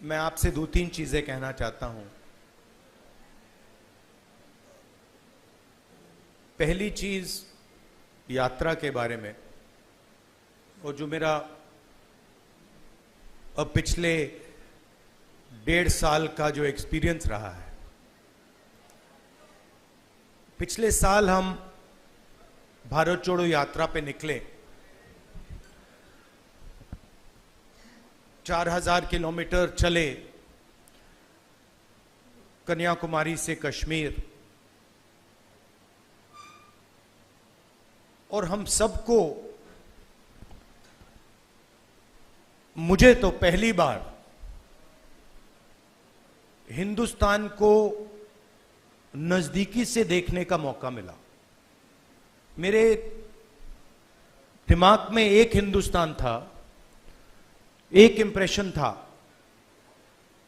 मैं आपसे दो तीन चीजें कहना चाहता हूं। पहली चीज यात्रा के बारे में, और जो मेरा अब पिछले 1.5 साल का जो एक्सपीरियंस रहा है। पिछले साल हम भारत जोड़ो यात्रा पे निकले। 4000 किलोमीटर चले कन्याकुमारी से कश्मीर, और हम सबको, मुझे तो पहली बार हिंदुस्तान को नजदीकी से देखने का मौका मिला। मेरे दिमाग में एक हिंदुस्तान था, एक इंप्रेशन था,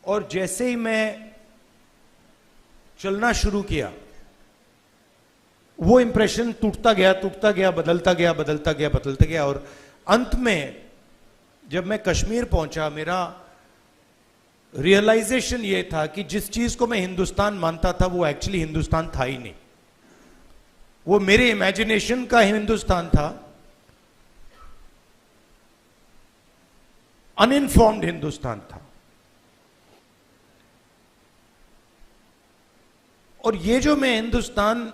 और जैसे ही मैं चलना शुरू किया वो इंप्रेशन टूटता गया, बदलता गया, और अंत में जब मैं कश्मीर पहुंचा, मेरा रियलाइजेशन ये था कि जिस चीज को मैं हिंदुस्तान मानता था वो एक्चुअली हिंदुस्तान था ही नहीं। वो मेरे इमेजिनेशन का हिंदुस्तान था, अनइन्फॉर्म्ड हिंदुस्तान था। और ये जो मैं हिंदुस्तान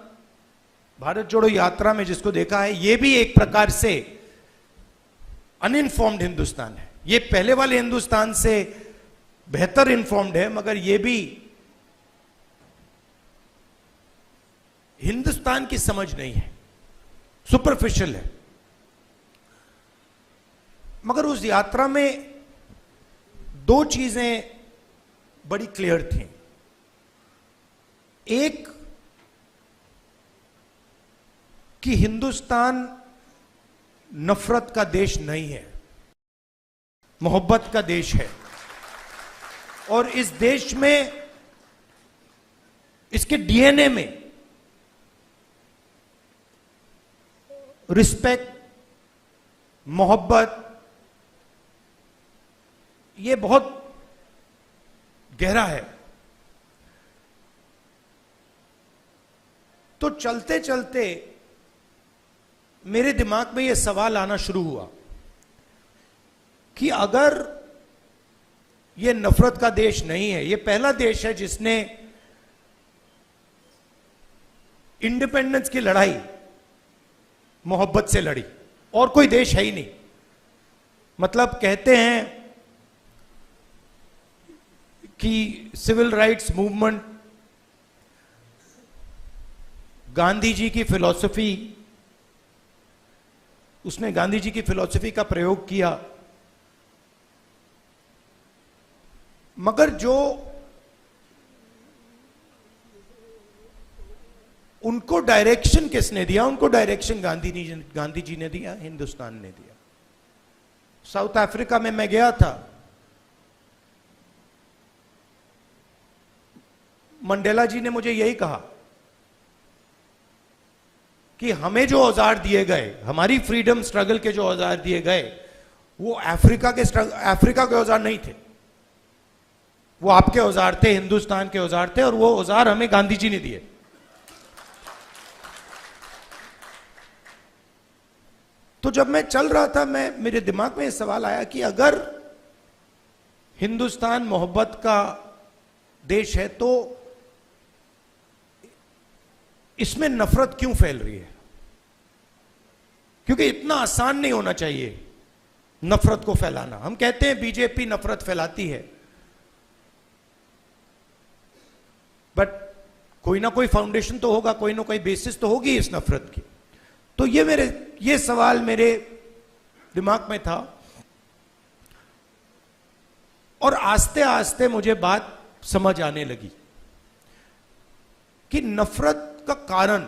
भारत जोड़ो यात्रा में जिसको देखा है, ये भी एक प्रकार से अनइन्फॉर्म्ड हिंदुस्तान है। ये पहले वाले हिंदुस्तान से बेहतर इन्फॉर्म्ड है, मगर ये भी हिंदुस्तान की समझ नहीं है, सुपरफिशियल है। मगर उस यात्रा में दो चीजें बड़ी क्लियर थी। एक कि हिंदुस्तान नफरत का देश नहीं है, मोहब्बत का देश है। और इस देश में, इसके डीएनए में रिस्पेक्ट, मोहब्बत, ये बहुत गहरा है। तो चलते चलते मेरे दिमाग में यह सवाल आना शुरू हुआ कि अगर यह नफरत का देश नहीं है, यह पहला देश है जिसने इंडिपेंडेंस की लड़ाई मोहब्बत से लड़ी, और कोई देश है ही नहीं। मतलब कहते हैं कि civil rights movement, Gandhi ji की फिलॉसफी, उसने गांधी जी की फिलॉसफी का प्रयोग किया, मगर जो उनको डायरेक्शन किसने दिया? उनको डायरेक्शन गांधी जी ने दिया, हिंदुस्तान ने दिया। साउथ अफ्रीका में मैं गया था, मंडेला जी ने मुझे यही कहा कि हमें जो औजार दिए गए, हमारी फ्रीडम स्ट्रगल के जो औजार दिए गए, वो अफ्रीका के औजार नहीं थे, वो आपके औजार थे, हिंदुस्तान के औजार थे, और वो औजार हमें गांधी जी ने दिए। तो जब मैं चल रहा था, मेरे दिमाग में यह सवाल आया कि अगर हिंदुस्तान मोहब्बत का देश है तो इसमें नफरत क्यों फैल रही है? क्योंकि इतना आसान नहीं होना चाहिए नफरत को फैलाना। हम कहते हैं बीजेपी नफरत फैलाती है, बट कोई ना कोई फाउंडेशन तो होगा, कोई ना कोई बेसिस तो होगी इस नफरत की। तो ये सवाल मेरे दिमाग में था, और आस्ते आस्ते मुझे बात समझ आने लगी कि नफरत का कारण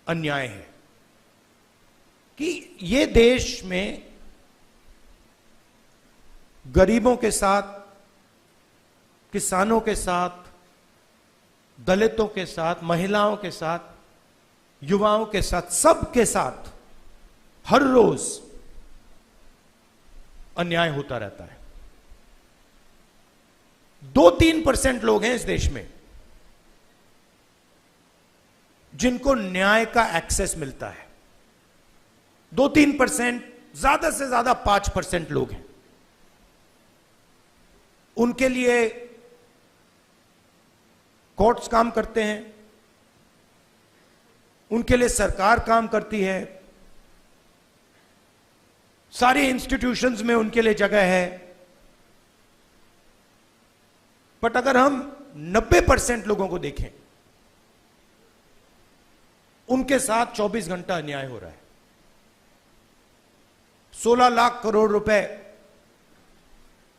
अन्याय है। कि ये देश में गरीबों के साथ, किसानों के साथ, दलितों के साथ, महिलाओं के साथ, युवाओं के साथ, सबके साथ हर रोज अन्याय होता रहता है। 2-3% लोग हैं इस देश में जिनको न्याय का एक्सेस मिलता है। 2-3%, ज्यादा से ज्यादा 5% लोग हैं। उनके लिए कोर्ट्स काम करते हैं, उनके लिए सरकार काम करती है, सारी इंस्टीट्यूशंस में उनके लिए जगह है। बट अगर हम 90% लोगों को देखें, उनके साथ 24 घंटा अन्याय हो रहा है। 16 लाख करोड़ रुपए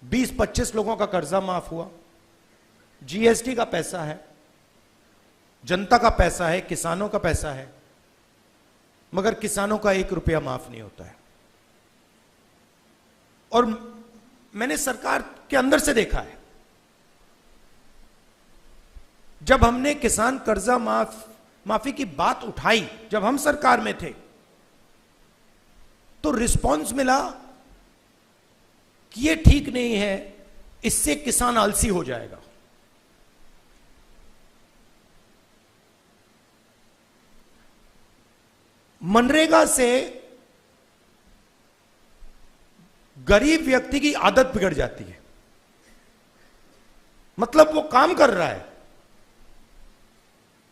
20-25 लोगों का कर्जा माफ हुआ। जीएसटी का पैसा है, जनता का पैसा है, किसानों का पैसा है, मगर किसानों का 1 रुपया माफ नहीं होता है। और मैंने सरकार के अंदर से देखा है, जब हमने किसान कर्जा माफी की बात उठाई, जब हम सरकार में थे, तो रिस्पॉन्स मिला कि ये ठीक नहीं है, इससे किसान आलसी हो जाएगा। मनरेगा से गरीब व्यक्ति की आदत बिगड़ जाती है। मतलब वो काम कर रहा है,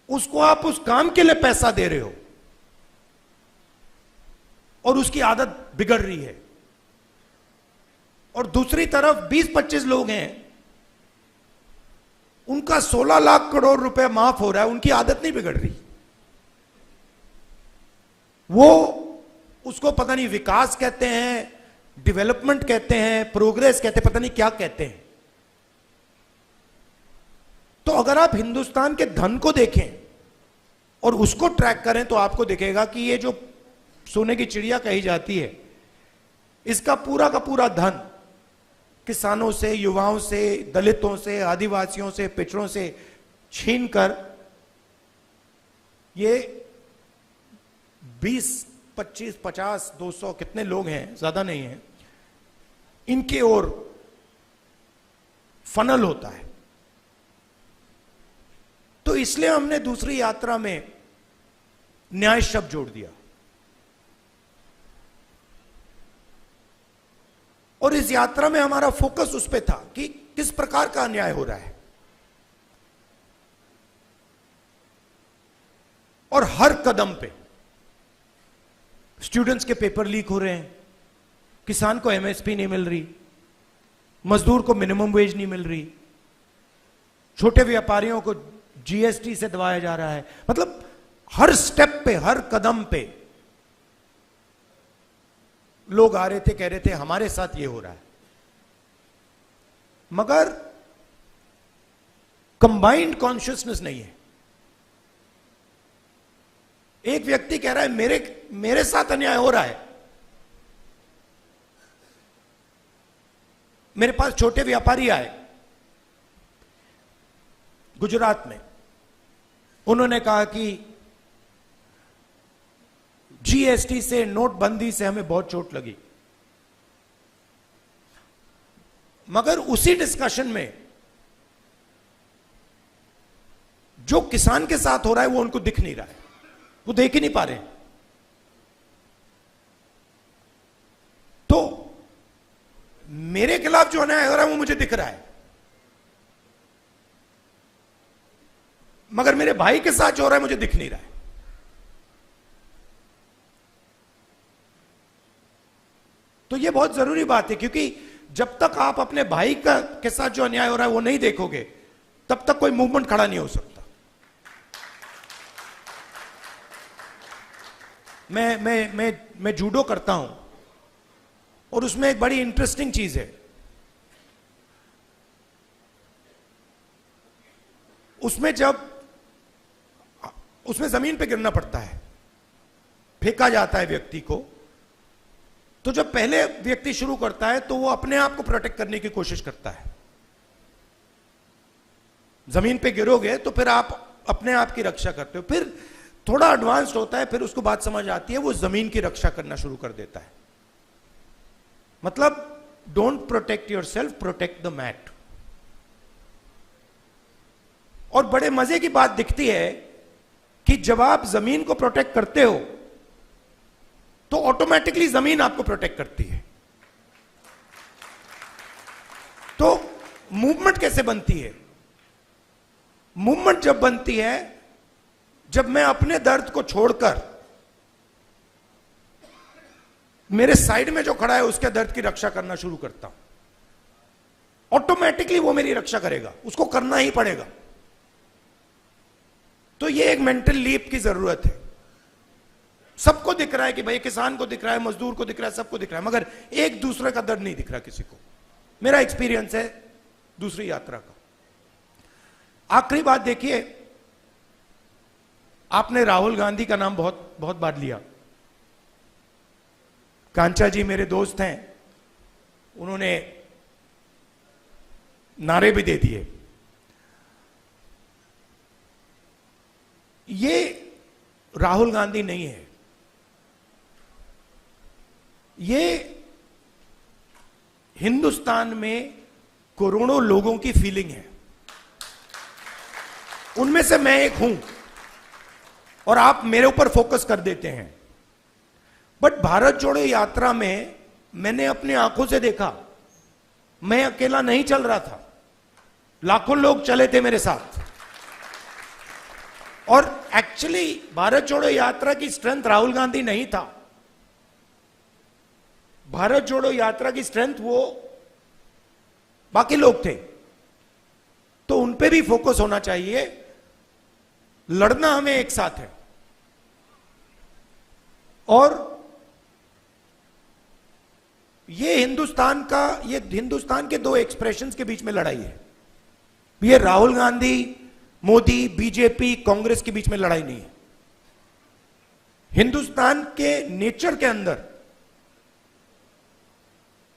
उसको आप उस काम के लिए पैसा दे रहे हो और उसकी आदत बिगड़ रही है। और दूसरी तरफ 20-25 लोग हैं, उनका 16 लाख करोड़ रुपए माफ हो रहा है, उनकी आदत नहीं बिगड़ रही। वो उसको पता नहीं विकास कहते हैं, डेवलपमेंट कहते हैं, प्रोग्रेस कहते हैं, पता नहीं क्या कहते हैं। तो अगर आप हिंदुस्तान के धन को देखें और उसको ट्रैक करें तो आपको दिखेगा कि ये जो सोने की चिड़िया कही जाती है, इसका पूरा का पूरा धन किसानों से, युवाओं से, दलितों से, आदिवासियों से, पिछड़ों से छीनकर ये 20, 25, 50, 200 कितने लोग हैं, ज्यादा नहीं है, इनके ओर फनल होता है। तो इसलिए हमने दूसरी यात्रा में न्याय शब्द जोड़ दिया। और इस यात्रा में हमारा फोकस उस पे था कि किस प्रकार का अन्याय हो रहा है। और हर कदम पे स्टूडेंट्स के पेपर लीक हो रहे हैं, किसान को एमएसपी नहीं मिल रही, मजदूर को मिनिमम वेज नहीं मिल रही, छोटे व्यापारियों को जीएसटी से दबाया जा रहा है। मतलब हर स्टेप पे, हर कदम पे लोग आ रहे थे, कह रहे थे हमारे साथ ये हो रहा है। मगर कंबाइंड कॉन्शियसनेस नहीं है। एक व्यक्ति कह रहा है मेरे साथ अन्याय हो रहा है। मेरे पास छोटे व्यापारी आए गुजरात में, उन्होंने कहा कि जीएसटी से, नोटबंदी से हमें बहुत चोट लगी। मगर उसी डिस्कशन में जो किसान के साथ हो रहा है वो उनको दिख नहीं रहा है, वो देख ही नहीं पा रहे। तो मेरे खिलाफ जो अन्याय हो रहा है वो मुझे दिख रहा है, मगर मेरे भाई के साथ जो हो रहा है मुझे दिख नहीं रहा है। तो यह बहुत जरूरी बात है, क्योंकि जब तक आप अपने भाई के साथ जो अन्याय हो रहा है वो नहीं देखोगे, तब तक कोई मूवमेंट खड़ा नहीं हो सकता। मैं जूडो करता हूं और उसमें एक बड़ी इंटरेस्टिंग चीज है। उसमें जमीन पे गिरना पड़ता है, फेंका जाता है व्यक्ति को। तो जब पहले व्यक्ति शुरू करता है तो वो अपने आप को प्रोटेक्ट करने की कोशिश करता है। जमीन पे गिरोगे तो फिर आप अपने आप की रक्षा करते हो। फिर थोड़ा एडवांस्ड होता है, फिर उसको बात समझ आती है, वो जमीन की रक्षा करना शुरू कर देता है। मतलब don't protect yourself, protect the mat. और बड़े मजे की बात दिखती है कि जब आप जमीन को प्रोटेक्ट करते हो तो ऑटोमेटिकली जमीन आपको प्रोटेक्ट करती है। तो मूवमेंट कैसे बनती है? मूवमेंट जब बनती है जब मैं अपने दर्द को छोड़कर मेरे साइड में जो खड़ा है उसके दर्द की रक्षा करना शुरू करता हूं, ऑटोमेटिकली वो मेरी रक्षा करेगा, उसको करना ही पड़ेगा। तो ये एक मेंटल लीप की जरूरत है। सबको दिख रहा है कि भाई किसान को दिख रहा है, मजदूर को दिख रहा है, सबको दिख रहा है, मगर एक दूसरे का दर्द नहीं दिख रहा किसी को। मेरा एक्सपीरियंस है दूसरी यात्रा का। आखिरी बात देखिए, आपने राहुल गांधी का नाम बहुत बहुत बार लिया। कांचा जी मेरे दोस्त हैं, उन्होंने नारे भी दे दिए। ये राहुल गांधी नहीं है, ये हिंदुस्तान में करोड़ों लोगों की फीलिंग है। उनमें से मैं एक हूं और आप मेरे ऊपर फोकस कर देते हैं। बट भारत जोड़ो यात्रा में मैंने अपनी आंखों से देखा, मैं अकेला नहीं चल रहा था, लाखों लोग चले थे मेरे साथ। और एक्चुअली भारत जोड़ो यात्रा की स्ट्रेंथ राहुल गांधी नहीं था। भारत जोड़ो यात्रा की स्ट्रेंथ वो बाकी लोग थे। तो उन पे भी फोकस होना चाहिए। लड़ना हमें एक साथ है और ये हिंदुस्तान के दो एक्सप्रेशंस के बीच में लड़ाई है। ये राहुल गांधी, मोदी, बीजेपी, कांग्रेस के बीच में लड़ाई नहीं है। हिंदुस्तान के नेचर के अंदर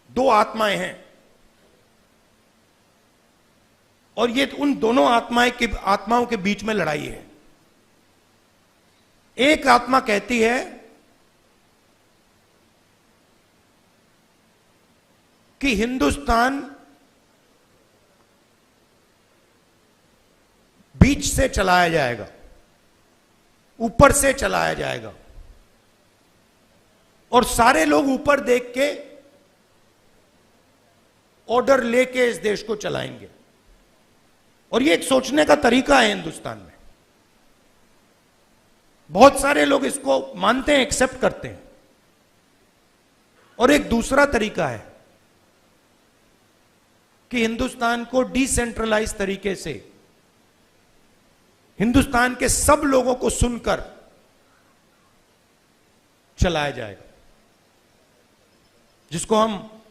दो आत्माएं हैं और ये उन दोनों आत्माओं के बीच में लड़ाई है। एक आत्मा कहती है कि हिंदुस्तान बीच से चलाया जाएगा, ऊपर से चलाया जाएगा और सारे लोग ऊपर देख के ऑर्डर लेके इस देश को चलाएंगे। और ये एक सोचने का तरीका है हिंदुस्तान में। बहुत सारे लोग इसको मानते हैं, एक्सेप्ट करते हैं। और एक दूसरा तरीका है कि हिंदुस्तान को डिसेंट्रलाइज तरीके से हिंदुस्तान के सब लोगों को सुनकर चलाया जाएगा, जिसको हम,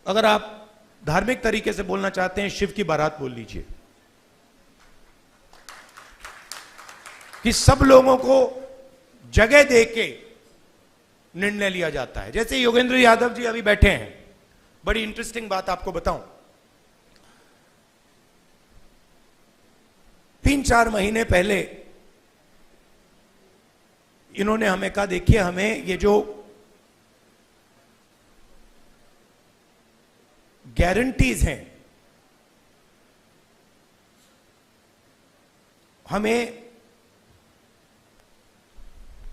अगर आप धार्मिक तरीके से बोलना चाहते हैं, शिव की बारात बोल लीजिए। कि सब लोगों को जगह देके निर्णय लिया जाता है। जैसे योगेंद्र यादव जी अभी बैठे हैं, बड़ी इंटरेस्टिंग बात आपको बताऊं। 3-4 महीने पहले इन्होंने हमें कहा, देखिए हमें ये जो गारंटीज हैं, हमें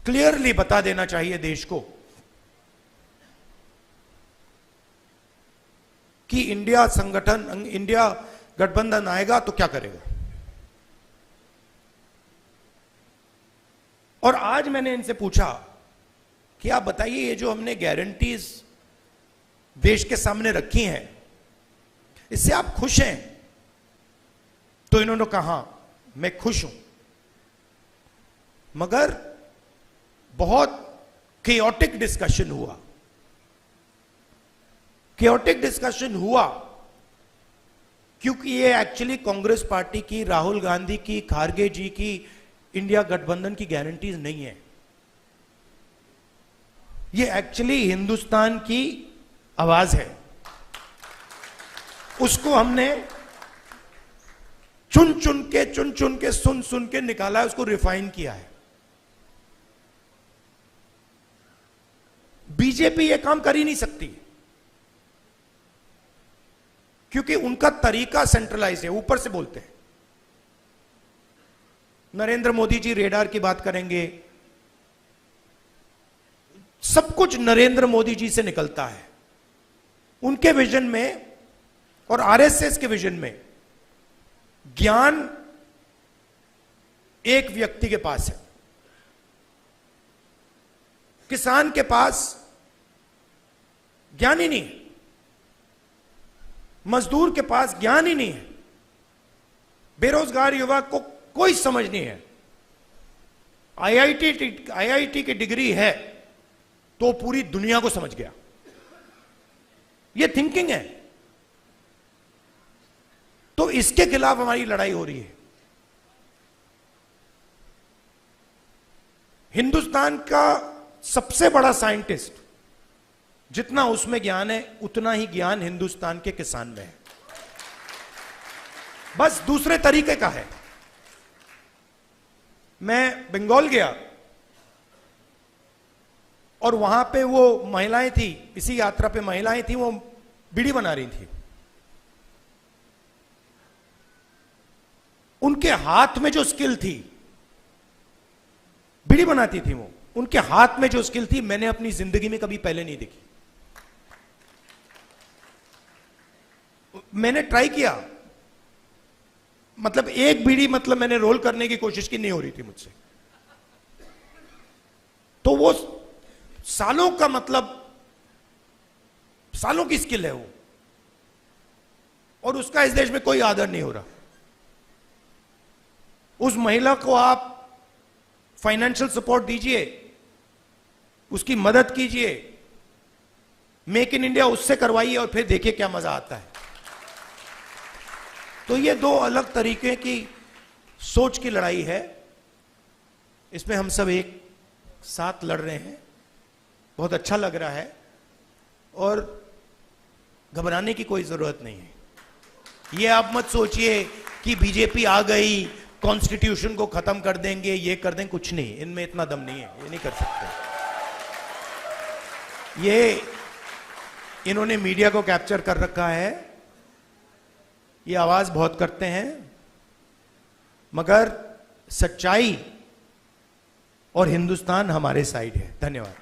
क्लियरली बता देना चाहिए देश को कि इंडिया गठबंधन आएगा तो क्या करेगा। और आज मैंने इनसे पूछा कि आप बताइए, ये जो हमने गारंटीज देश के सामने रखी हैं, इससे आप खुश हैं? तो इन्होंने कहा मैं खुश हूं, मगर बहुत केओटिक डिस्कशन हुआ। केओटिक डिस्कशन हुआ क्योंकि ये एक्चुअली कांग्रेस पार्टी की, राहुल गांधी की, खारगे जी की इंडिया गठबंधन की गारंटीज नहीं है। ये एक्चुअली हिंदुस्तान की आवाज है। उसको हमने चुन चुन के सुन के निकाला है, उसको रिफाइन किया है। बीजेपी ये काम कर ही नहीं सकती क्योंकि उनका तरीका सेंट्रलाइज है, ऊपर से बोलते हैं। नरेंद्र मोदी जी रेडार की बात करेंगे, सब कुछ नरेंद्र मोदी जी से निकलता है। उनके विजन में और आरएसएस के विजन में ज्ञान एक व्यक्ति के पास है, किसान के पास ज्ञान ही नहीं है, मजदूर के पास ज्ञान ही नहीं है, बेरोजगार युवा को कोई समझ नहीं है। आईआईटी की डिग्री है तो पूरी दुनिया को समझ गया, यह थिंकिंग है। तो इसके खिलाफ हमारी लड़ाई हो रही है। हिंदुस्तान का सबसे बड़ा साइंटिस्ट, जितना उसमें ज्ञान है उतना ही ज्ञान हिंदुस्तान के किसान में है, बस दूसरे तरीके का है। मैं बंगाल गया और वहां पे वो महिलाएं थी, इसी यात्रा पे महिलाएं थी, वो बीड़ी बना रही थी। उनके हाथ में जो स्किल थी, बीड़ी बनाती थी वो, उनके हाथ में जो स्किल थी मैंने अपनी जिंदगी में कभी पहले नहीं देखी। मैंने ट्राई किया, मतलब एक बीड़ी मतलब मैंने रोल करने की कोशिश की, नहीं हो रही थी मुझसे। तो वो सालों का, मतलब सालों की स्किल है वो, और उसका इस देश में कोई आदर नहीं हो रहा। उस महिला को आप फाइनेंशियल सपोर्ट दीजिए, उसकी मदद कीजिए, मेक इन इंडिया उससे करवाइए और फिर देखिए क्या मजा आता है। तो ये दो अलग तरीके की सोच की लड़ाई है, इसमें हम सब एक साथ लड़ रहे हैं। बहुत अच्छा लग रहा है और घबराने की कोई जरूरत नहीं है। ये आप मत सोचिए कि बीजेपी आ गई, कॉन्स्टिट्यूशन को खत्म कर देंगे, ये कर देंगे, कुछ नहीं, इनमें इतना दम नहीं है, ये नहीं कर सकते। ये इन्होंने मीडिया को कैप्चर कर रखा है, ये आवाज बहुत करते हैं, मगर सच्चाई और हिंदुस्तान हमारे साइड है। धन्यवाद।